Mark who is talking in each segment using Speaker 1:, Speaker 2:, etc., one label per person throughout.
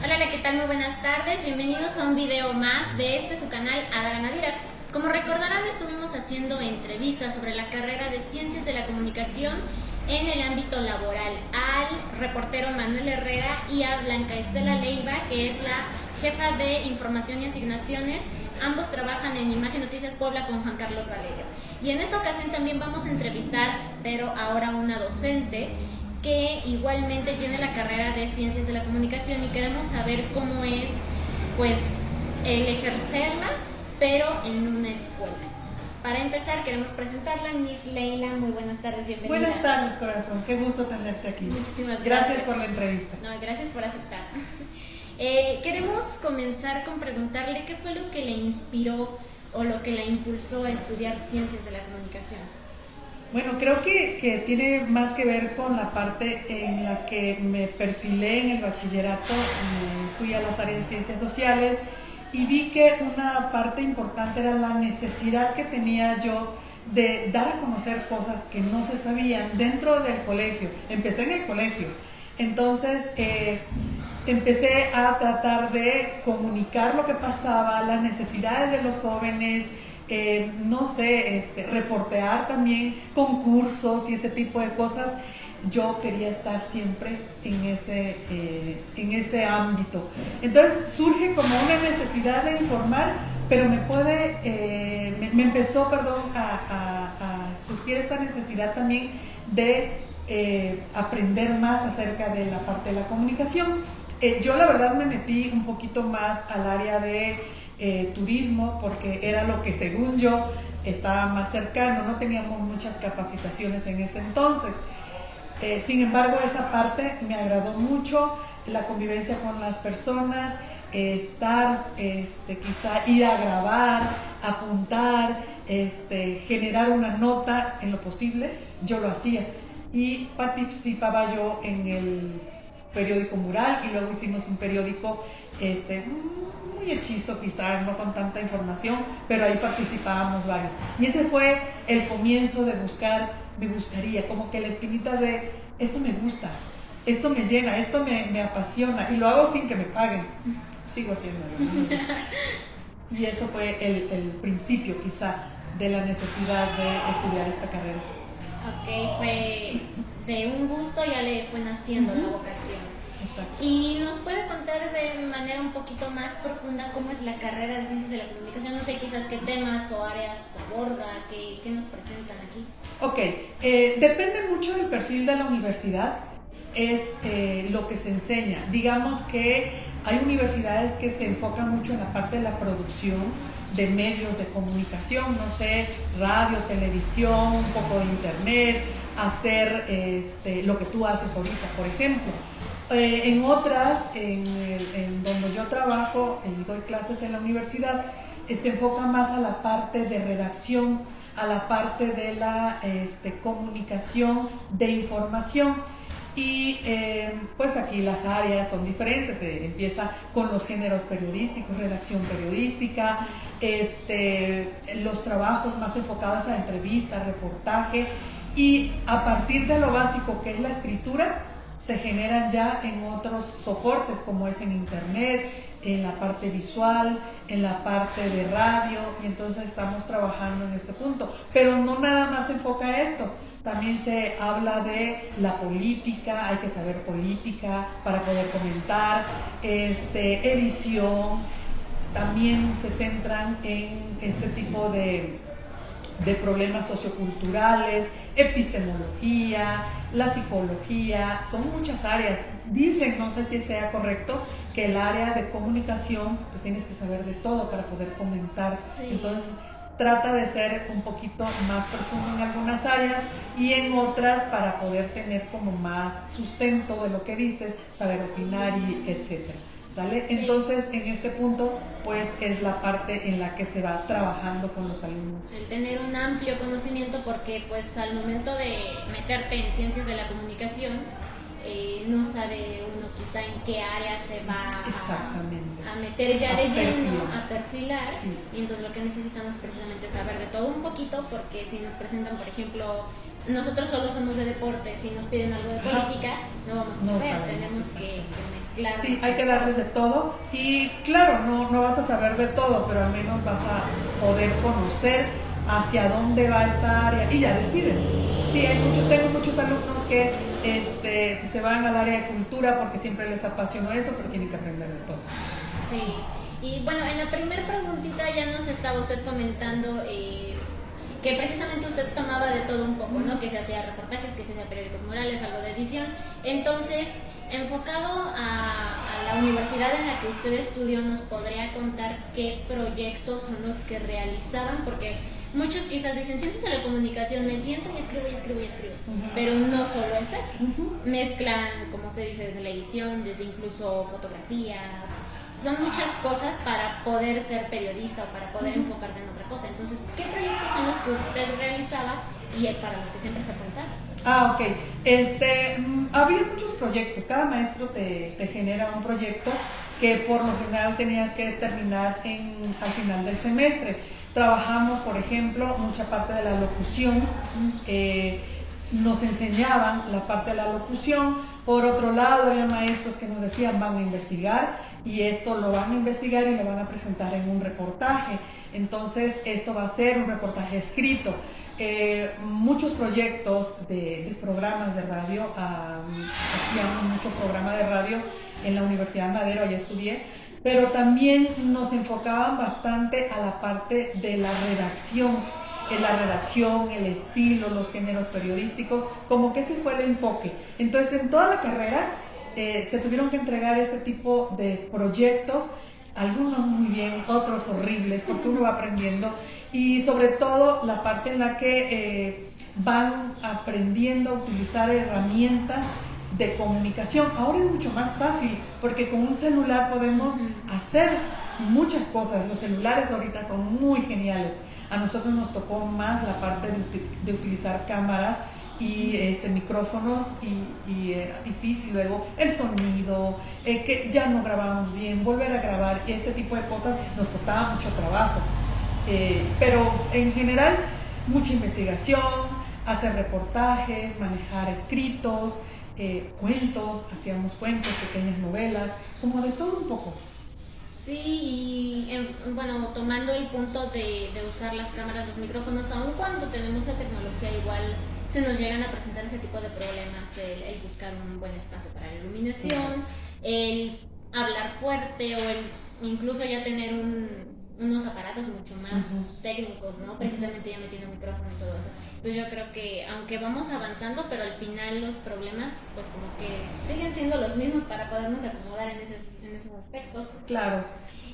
Speaker 1: Hola, ¿qué tal? Muy buenas tardes. Bienvenidos a un video más de su canal Adara Nadira. Como recordarán, estuvimos haciendo entrevistas sobre la carrera de Ciencias de la Comunicación en el ámbito laboral al reportero Manuel Herrera y a Blanca Estela Leiva, que es la jefa de Información y Asignaciones. Ambos trabajan en Imagen Noticias Puebla con Juan Carlos Valerio. Y en esta ocasión también vamos a entrevistar, pero ahora una docente que igualmente tiene la carrera de Ciencias de la Comunicación, y queremos saber cómo es, pues, el ejercerla, pero en una escuela. Para empezar, queremos presentarla, Miss Leila. Muy buenas tardes, bienvenida.
Speaker 2: Buenas tardes, corazón. Qué gusto tenerte aquí.
Speaker 1: Muchísimas gracias.
Speaker 2: Gracias por la entrevista.
Speaker 1: No, gracias por aceptar. Queremos comenzar con preguntarle qué fue lo que le inspiró o lo que la impulsó a estudiar Ciencias de la Comunicación.
Speaker 2: Bueno, creo que tiene más que ver con la parte en la que me perfilé en el bachillerato. Fui a las áreas de ciencias sociales y vi que una parte importante era la necesidad que tenía yo de dar a conocer cosas que no se sabían dentro del colegio. Empecé en el colegio, entonces empecé a tratar de comunicar lo que pasaba, las necesidades de los jóvenes, reportear también concursos y ese tipo de cosas. Yo quería estar siempre en ese ámbito. Entonces surge como una necesidad de informar, pero me empezó a surgir esta necesidad también de aprender más acerca de la parte de la comunicación. Yo la verdad me metí un poquito más al área de turismo, porque era lo que según yo estaba más cercano. No teníamos muchas capacitaciones en ese entonces. Sin embargo, esa parte me agradó mucho, la convivencia con las personas, quizá ir a grabar, apuntar, generar una nota en lo posible. Yo lo hacía y participaba yo en el periódico Mural, y luego hicimos un periódico muy hechizo, quizás no con tanta información, pero ahí participábamos varios. Y ese fue el comienzo de buscar, me gustaría, como que la espinita de esto me gusta, esto me llena, esto me apasiona, y lo hago sin que me paguen. Sigo haciéndolo. Y eso fue el principio quizá de la necesidad de estudiar esta carrera.
Speaker 1: Ok, fue de un gusto, ya le fue naciendo la vocación.
Speaker 2: Exacto.
Speaker 1: ¿Y nos puede contar de manera un poquito más profunda cómo es la carrera de Ciencias de la Comunicación? No sé, quizás qué temas o áreas aborda, qué nos presentan aquí.
Speaker 2: Ok, depende mucho del perfil de la universidad, es lo que se enseña. Digamos que hay universidades que se enfocan mucho en la parte de la producción de medios de comunicación, no sé, radio, televisión, un poco de internet, hacer lo que tú haces ahorita, por ejemplo. En otras, en donde yo trabajo y doy clases en la universidad, se enfoca más a la parte de redacción, a la parte de la comunicación de información. Y pues aquí las áreas son diferentes. Empieza con los géneros periodísticos, redacción periodística, los trabajos más enfocados a entrevista, reportaje, y a partir de lo básico que es la escritura, se generan ya en otros soportes, como es en internet, en la parte visual, en la parte de radio, y entonces estamos trabajando en este punto. Pero no nada más se enfoca a esto, también se habla de la política, hay que saber política para poder comentar, edición, también se centran en este tipo de problemas socioculturales, epistemología, la psicología, son muchas áreas. Dicen, no sé si sea correcto, que el área de comunicación, pues tienes que saber de todo para poder comentar. Sí. Entonces, trata de ser un poquito más profundo en algunas áreas, y en otras para poder tener como más sustento de lo que dices, saber opinar y etcétera. ¿Sale? Sí. Entonces, en este punto, pues es la parte en la que se va trabajando con los alumnos.
Speaker 1: El tener un amplio conocimiento, porque pues al momento de meterte en Ciencias de la Comunicación, no sabe uno quizá en qué área se va a meter ya de lleno, a perfilar. Sí. Y entonces lo que necesitamos precisamente es saber de todo un poquito, porque si nos presentan, por ejemplo, nosotros solo somos de deporte, si nos piden algo de política, no vamos a saber, tenemos que mezclar mezclar.
Speaker 2: Sí, hay que darles de todo y claro, no vas a saber de todo, pero al menos vas a poder conocer hacia dónde va esta área y ya decides. Sí, tengo muchos alumnos que se van al área de cultura porque siempre les apasionó eso, pero tienen que aprender de todo.
Speaker 1: Sí, y bueno, en la primera preguntita ya nos estaba usted comentando que precisamente usted tomaba de todo un poco, ¿no? Que se hacía reportajes, que se hacía periódicos murales, algo de edición. Entonces, enfocado a la universidad en la que usted estudió, ¿nos podría contar qué proyectos son los que realizaban? Porque muchos quizás dicen, ciencias de la comunicación, me siento y escribo y escribo y escribo. Uh-huh. Pero no solo es eso. Uh-huh. Mezclan, como usted dice, desde la edición, desde incluso fotografías. Son muchas cosas para poder ser periodista o para poder enfocarte en otra cosa. Entonces, ¿qué proyectos son los que usted realizaba y para los que siempre se apuntaba?
Speaker 2: Ok. Había muchos proyectos. Cada maestro te genera un proyecto que por lo general tenías que terminar al final del semestre. Trabajamos, por ejemplo, mucha parte de la locución. Nos enseñaban la parte de la locución. Por otro lado, había maestros que nos decían, van a investigar y esto lo van a investigar y lo van a presentar en un reportaje. Entonces, esto va a ser un reportaje escrito. Muchos proyectos de programas de radio, hacíamos mucho programa de radio en la Universidad Madero, allá estudié, pero también nos enfocaban bastante a la parte de la redacción. El estilo, los géneros periodísticos, como que ese fue el enfoque. Entonces, en toda la carrera se tuvieron que entregar este tipo de proyectos, algunos muy bien, otros horribles, porque uno va aprendiendo, y sobre todo la parte en la que van aprendiendo a utilizar herramientas de comunicación. Ahora es mucho más fácil, porque con un celular podemos hacer muchas cosas. Los celulares ahorita son muy geniales. A nosotros nos tocó más la parte de utilizar cámaras y micrófonos y era difícil luego el sonido, que ya no grabábamos bien, volver a grabar, ese tipo de cosas nos costaba mucho trabajo. Pero en general, mucha investigación, hacer reportajes, manejar escritos, cuentos, hacíamos cuentos, pequeñas novelas, como de todo un poco.
Speaker 1: Sí, y bueno, tomando el punto de usar las cámaras, los micrófonos, aun cuando tenemos la tecnología, igual se nos llegan a presentar ese tipo de problemas, el buscar un buen espacio para la iluminación, el hablar fuerte o el incluso ya tener unos aparatos mucho más técnicos, ¿no? Precisamente ya metiendo micrófono y todo eso. Entonces yo creo que aunque vamos avanzando, pero al final los problemas pues como que siguen siendo los mismos para podernos acomodar en esos aspectos.
Speaker 2: Claro.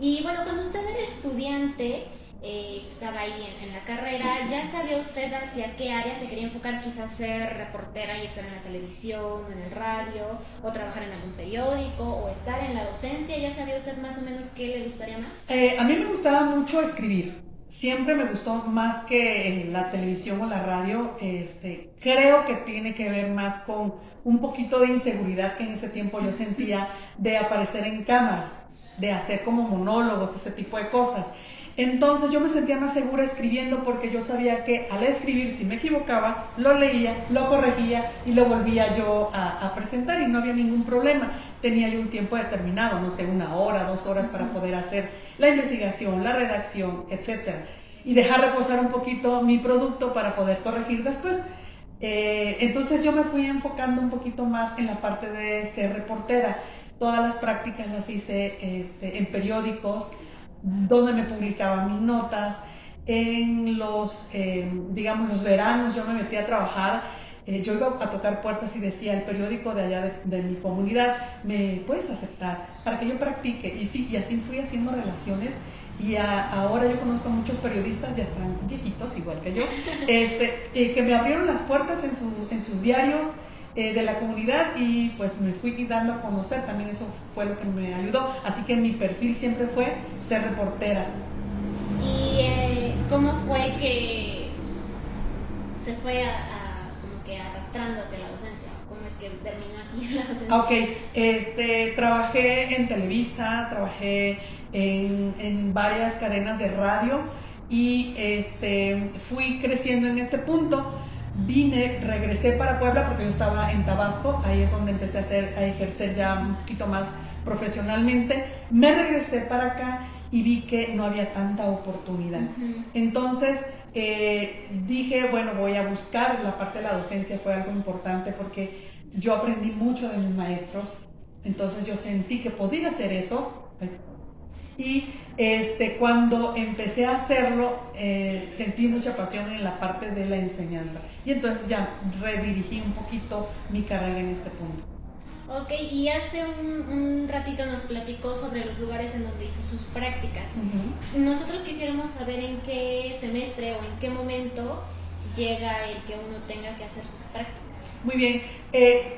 Speaker 1: Y bueno, cuando usted era estudiante, estaba ahí en la carrera, ¿ya sabía usted hacia qué área se quería enfocar? Quizás ser reportera y estar en la televisión, o en el radio, o trabajar en algún periódico, o estar en la docencia. ¿Ya sabía usted más o menos qué le gustaría más?
Speaker 2: A mí me gustaba mucho escribir. Siempre me gustó más que la televisión o la radio. Creo que tiene que ver más con un poquito de inseguridad que en ese tiempo yo sentía de aparecer en cámaras, de hacer como monólogos, ese tipo de cosas. Entonces yo me sentía más segura escribiendo porque yo sabía que al escribir, si me equivocaba, lo leía, lo corregía y lo volvía yo a presentar y no había ningún problema. Tenía yo un tiempo determinado, no sé, 1 hora, 2 horas para poder hacer la investigación, la redacción, etc. Y dejar reposar un poquito mi producto para poder corregir después. Entonces yo me fui enfocando un poquito más en la parte de ser reportera. Todas las prácticas las hice en periódicos, donde me publicaban mis notas. En los veranos yo me metí a trabajar, yo iba a tocar puertas y decía, el periódico de allá de mi comunidad, ¿me puedes aceptar? Para que yo practique. Y sí, y así fui haciendo relaciones y ahora yo conozco a muchos periodistas, ya están viejitos igual que yo, que me abrieron las puertas en sus diarios de la comunidad y pues me fui dando a conocer, también eso fue lo que me ayudó, así que mi perfil siempre fue ser reportera.
Speaker 1: ¿Y cómo fue que se fue como que arrastrando hacia la docencia? ¿Cómo es que terminó aquí en la docencia?
Speaker 2: Ok, trabajé en Televisa, trabajé en varias cadenas de radio y fui creciendo en este punto. regresé para Puebla porque yo estaba en Tabasco, ahí es donde empecé a ejercer ya un poquito más profesionalmente. Me regresé para acá y vi que no había tanta oportunidad. Entonces dije, bueno, voy a buscar. La parte de la docencia fue algo importante porque yo aprendí mucho de mis maestros, entonces yo sentí que podía hacer eso. Y cuando empecé a hacerlo, sentí mucha pasión en la parte de la enseñanza. Y entonces ya redirigí un poquito mi carrera en este punto.
Speaker 1: Ok, y hace un ratito nos platicó sobre los lugares en donde hizo sus prácticas. Nosotros quisiéramos saber en qué semestre o en qué momento llega el que uno tenga que hacer sus prácticas.
Speaker 2: Muy bien,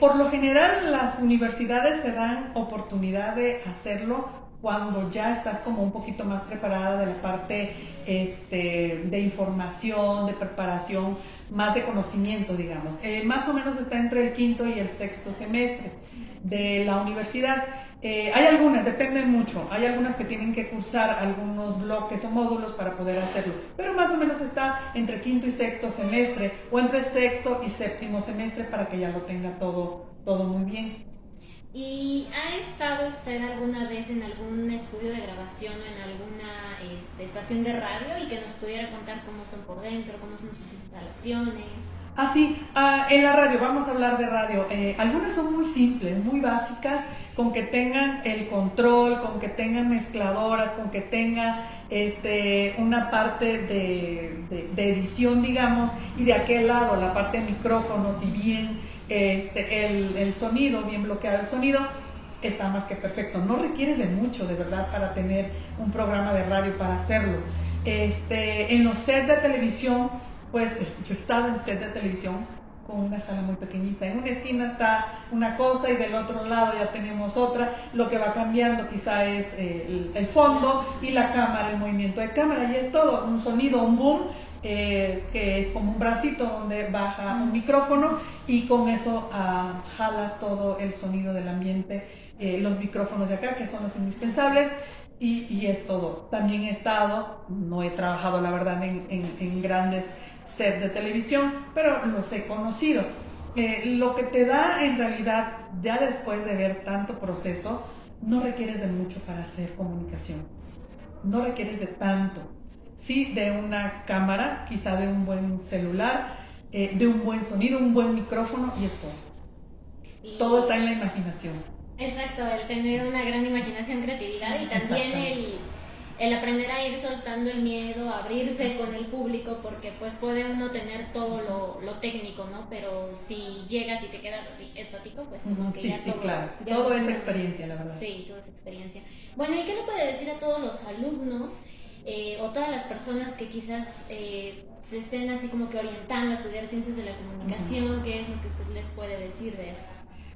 Speaker 2: por lo general las universidades te dan oportunidad de hacerlo cuando ya estás como un poquito más preparada de la parte de información, de preparación, más de conocimiento, digamos. Más o menos está entre el quinto y el sexto semestre de la universidad. Hay algunas, dependen mucho, hay algunas que tienen que cursar algunos bloques o módulos para poder hacerlo, pero más o menos está entre quinto y sexto semestre o entre sexto y séptimo semestre para que ya lo tenga todo muy bien.
Speaker 1: ¿Y ha estado usted alguna vez en algún estudio de grabación o en alguna estación de radio y que nos pudiera contar cómo son por dentro, cómo son sus instalaciones?
Speaker 2: Sí, en la radio, vamos a hablar de radio. Algunas son muy simples, muy básicas, con que tengan el control, con que tengan mezcladoras, con que tengan una parte de edición, digamos, y de aquel lado la parte de micrófonos y bien el sonido, bien bloqueado el sonido, está más que perfecto. No requieres de mucho, de verdad, para tener un programa de radio, para hacerlo. En los sets de televisión, pues yo he estado en set de televisión con una sala muy pequeñita. En una esquina está una cosa y del otro lado ya tenemos otra. Lo que va cambiando quizá es el fondo y la cámara, el movimiento de cámara. Y es todo, un sonido, un boom, que es como un bracito donde baja un micrófono y con eso jalas todo el sonido del ambiente. Los micrófonos de acá, que son los indispensables. Y es todo. También he estado, no he trabajado la verdad en grandes sets de televisión, pero los he conocido. Lo que te da en realidad, ya después de ver tanto proceso, no requieres de mucho para hacer comunicación. No requieres de tanto. Sí, de una cámara, quizá de un buen celular, de un buen sonido, un buen micrófono y es todo. Todo está en la imaginación.
Speaker 1: Exacto, el tener una gran imaginación, creatividad y también el aprender a ir soltando el miedo, a abrirse con el público, porque pues puede uno tener todo lo técnico, ¿no? Pero si llegas y te quedas así estático, pues es como que ya todo...
Speaker 2: claro.
Speaker 1: Ya
Speaker 2: todo es experiencia, la verdad.
Speaker 1: Sí, todo es experiencia. Bueno, ¿y qué le puede decir a todos los alumnos o todas las personas que quizás se estén así como que orientando a estudiar ciencias de la comunicación? ¿Qué es lo que usted les puede decir de esto?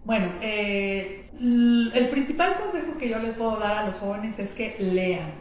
Speaker 2: Bueno, el principal consejo que yo les puedo dar a los jóvenes es que lean,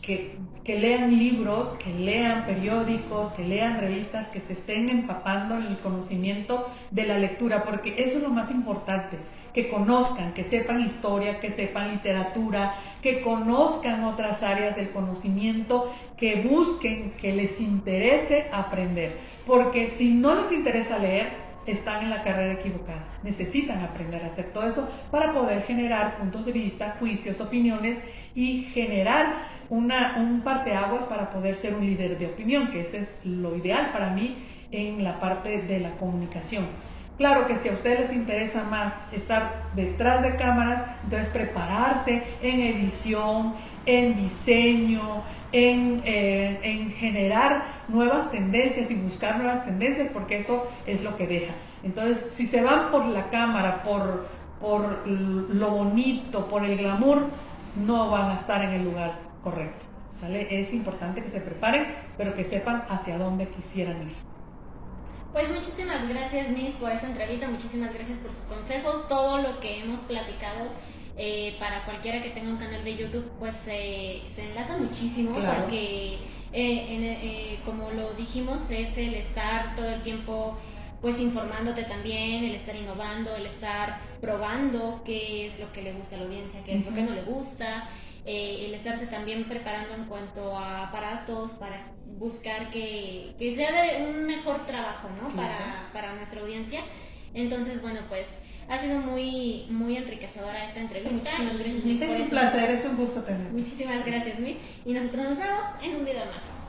Speaker 2: que lean libros, que lean periódicos, que lean revistas, que se estén empapando en el conocimiento de la lectura, porque eso es lo más importante, que conozcan, que sepan historia, que sepan literatura, que conozcan otras áreas del conocimiento, que busquen, que les interese aprender, porque si no les interesa leer, están en la carrera equivocada. Necesitan aprender a hacer todo eso para poder generar puntos de vista, juicios, opiniones y generar un parteaguas para poder ser un líder de opinión, que ese es lo ideal para mí en la parte de la comunicación. Claro que si a ustedes les interesa más estar detrás de cámaras, entonces prepararse en edición, en diseño, en generar nuevas tendencias y buscar nuevas tendencias, porque eso es lo que deja. Entonces, si se van por la cámara, por lo bonito, por el glamour, no van a estar en el lugar correcto, ¿sale? Es importante que se preparen, pero que sepan hacia dónde quisieran ir.
Speaker 1: Pues muchísimas gracias, Miss, por esta entrevista, muchísimas gracias por sus consejos, todo lo que hemos platicado. Para cualquiera que tenga un canal de YouTube, pues se enlaza muchísimo, claro. Porque como lo dijimos, es el estar todo el tiempo pues informándote también, el estar innovando, el estar probando qué es lo que le gusta a la audiencia, qué es lo que no le gusta, el estarse también preparando en cuanto a aparatos para buscar que sea de un mejor trabajo, ¿no?
Speaker 2: Claro.
Speaker 1: Para nuestra audiencia. Entonces, bueno, pues ha sido muy, muy enriquecedora esta entrevista.
Speaker 3: Muchísimas gracias, Miss.
Speaker 2: Es un placer, es un gusto tenerlo.
Speaker 1: Muchísimas gracias, Miss. Y nosotros nos vemos en un video más.